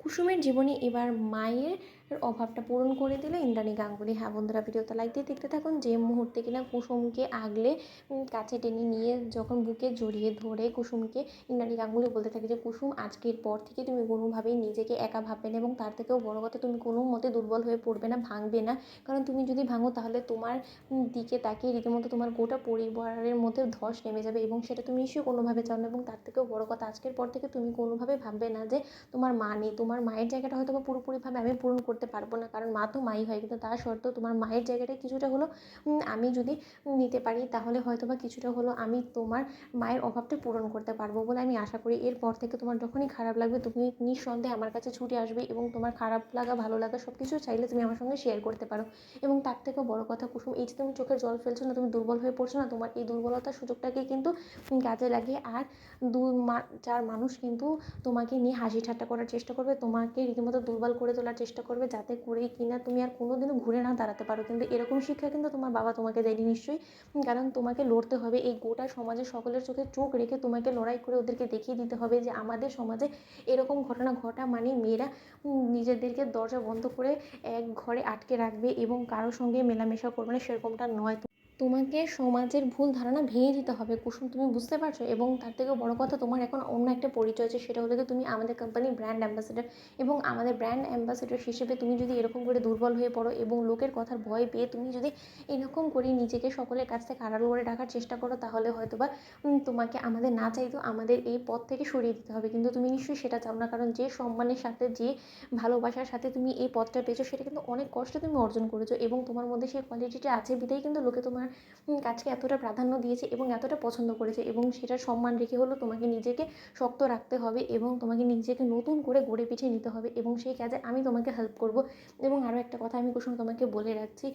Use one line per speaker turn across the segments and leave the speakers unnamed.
কুসুমের জীবনে এবার মায়ের অভাবটা পূরণ করে দিল ইন্দ্রাণী গাঙ্গুলি। হ্যাঁ বন্ধুরা, ভিডিওটা লাইক দিয়ে দেখতে থাকুন। যে মুহূর্তে কিনা কুসুমকে আগলে কাছে টেনে নিয়ে যখন বুকে জড়িয়ে ধরে কুসুমকে ইন্দ্রাণী গাঙ্গুলি বলতে থাকে যে কুসুম, আজকের পর থেকে তুমি কোনোভাবেই নিজেকে একা ভাববে না, এবং তার থেকেও বড় কথা, তুমি কোনো মতে দুর্বল হয়ে পড়বে না, ভাঙবে না। কারণ তুমি যদি ভাঙো তাহলে তোমার দিকে তাকিয়ে রীতিমতো তোমার গোটা পরিবারের মধ্যে ধস নেমে যাবে, এবং সেটা তুমি নিশ্চয়ই কোনোভাবে চাও না। এবং তার থেকেও বড় কথা, আজকের পর থেকে তুমি কোনোভাবে ভাববে না যে তোমার মা নেই। তোমার মায়ের জায়গাটা হয়তো বা পুরোপুরিভাবে আমি পূরণ করতে পারবো না, কারণ মা তো মাই হয়, কিন্তু তা সত্ত্বেও তোমার মায়ের জায়গাটা কিছুটা হলো আমি যদি নিতে পারি, তাহলে হয়তো বা কিছুটা হলো আমি তোমার মায়ের অভাবটা পূরণ করতে পারবো বলে আমি আশা করি। এরপর থেকে তোমার যখনই খারাপ লাগবে তুমি নিঃসন্দেহে আমার কাছে ছুটে আসবে, এবং তোমার খারাপ লাগা ভালো লাগা সব কিছু চাইলে তুমি আমার সঙ্গে শেয়ার করতে পারো। এবং তার থেকেও বড় কথা কুসুম, এই যে তুমি চোখের জল ফেলছো না, তুমি দুর্বল হয়ে পড়ছো না, তোমার এই দুর্বলতার সুযোগটাকে কিন্তু কাজে লাগিয়ে আর চার মানুষ কিন্তু তোমাকে নিয়ে হাসি ঠাট্টা করার চেষ্টা করবে, তোমাকে রীতিমতো দুর্বল করে তোলার চেষ্টা করবে, যাতে করেই কিনা তুমি আর কোনোদিনও ঘুরে না দাঁড়াতে পারো। কিন্তু এরকম শিক্ষা কিন্তু তোমার বাবা তোমাকে দেয়নি নিশ্চয়ই, কারণ তোমাকে লড়তে হবে। এই গোটা সমাজে সকলের চোখে চোখ রেখে তোমাকে লড়াই করে ওদেরকে দেখিয়ে দিতে হবে যে আমাদের সমাজে এরকম ঘটনা ঘটা মানে মেয়েরা নিজেদেরকে দরজা বন্ধ করে এক ঘরে আটকে রাখবে এবং কারোর সঙ্গে মেলামেশা করবে না, সেরকমটা নয়। তোমাকে সমাজের ভুল ধারণা ভেঙে দিতে হবে কুসুম, তুমি বুঝতে পারছো? এবং তার থেকেও বড় কথা, তোমার এখন অন্য একটা পরিচয় আছে, সেটা হলো যে তুমি আমাদের কোম্পানির ব্র্যান্ড অ্যাম্বাসেডার। এবং আমাদের ব্র্যান্ড অ্যাম্বাসেডার হিসেবে তুমি যদি এরকম করে দুর্বল হয়ে পড়ো এবং লোকের কথার ভয় পেয়ে তুমি যদি এরকম করে নিজেকে সকলের কাছ থেকে আড়াল করে রাখার চেষ্টা করো, তাহলে হয়তো বা তোমাকে আমাদের না চাইতেও আমাদের এই পথ থেকে সরিয়ে দিতে হবে। কিন্তু তুমি নিশ্চয়ই সেটা চাও না, কারণ যে সম্মানের সাথে, যে ভালোবাসার সাথে তুমি এই পথটা পেয়েছো, সেটা কিন্তু অনেক কষ্টে তুমি অর্জন করেছো, এবং তোমার মধ্যে সেই কোয়ালিটিটা আছে বিধায় কিন্তু লোকে তোমার কাজকে এতটা প্রাধান্য দিয়েছে এবং এতটা পছন্দ করেছে। এবং সেটার সম্মান রেখে হলো তোমাকে নিজেকে শক্ত রাখতে হবে, এবং তোমাকে নিজেকে নতুন করে গড়ে পিছিয়ে নিতে হবে, এবং সেই কাজে আমি তোমাকে হেল্প করব। এবং আরও একটা কথা আমি কুসুম তোমাকে বলে রাখছি,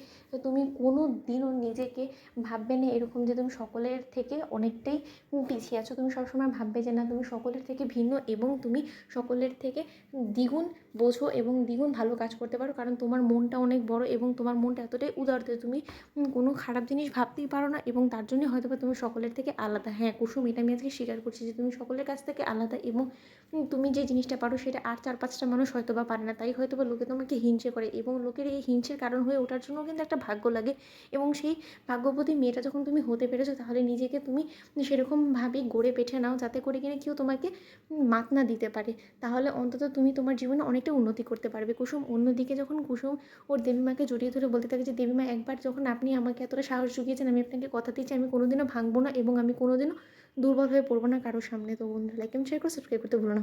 তুমি কোনো দিনও নিজেকে ভাববে না এরকম যে তুমি সকলের থেকে অনেকটাই পিছিয়ে আছো। তুমি সবসময় ভাববে যে না, তুমি সকলের থেকে ভিন্ন, এবং তুমি সকলের থেকে দ্বিগুণ বোঝো এবং দ্বিগুণ ভালো কাজ করতে পারো, কারণ তোমার মনটা অনেক বড় এবং তোমার মনটা এতটাই উদার যে তুমি কোনো খারাপ জিনিস ভাবতেই পারো না, এবং তার জন্যই হয়তো বা তুমি সকলের থেকে আলাদা। হ্যাঁ কুসুম, এটা আমি আজকে স্বীকার করছি যে তুমি সকলের কাছ থেকে আলাদা, এবং তুমি যে জিনিসটা পারো সেটা আর 4-5টা মানুষ হয়তো বা পারে না, তাই হয়তো বা লোকে তোমাকে হিংসে করে, এবং লোকের এই হিংসের কারণ হয়ে ওঠার জন্য কিন্তু একটা ভাগ্য লাগে। এবং সেই ভাগ্যবতী মেয়েটা যখন তুমি হতে পেরেছো, তাহলে নিজেকে তুমি সেরকমভাবে গড়ে পেঠে নাও, যাতে করে কিনা কেউ তোমাকে মাত না দিতে পারে। তাহলে অন্তত তুমি তোমার জীবনে অনেকটা উন্নতি করতে পারবে। কুসুম অন্যদিকে যখন কুসুম ওর দেবীমাকে জড়িয়ে ধরে বলতে থাকে যে দেবীমা, একবার যখন আপনি আমাকে এতটা সাহস জুগিয়েছেন, আমি আপনাকে কথা দিচ্ছি আমি কোনোদিনও ভাঙবো না, এবং আমি কোনোদিনও দুর্বল হয়ে পড়বো না কারোর সামনে। তো বন্ধুরা, লাইক এবং শেয়ার করে সাবস্ক্রাইব করতে ভুলো না।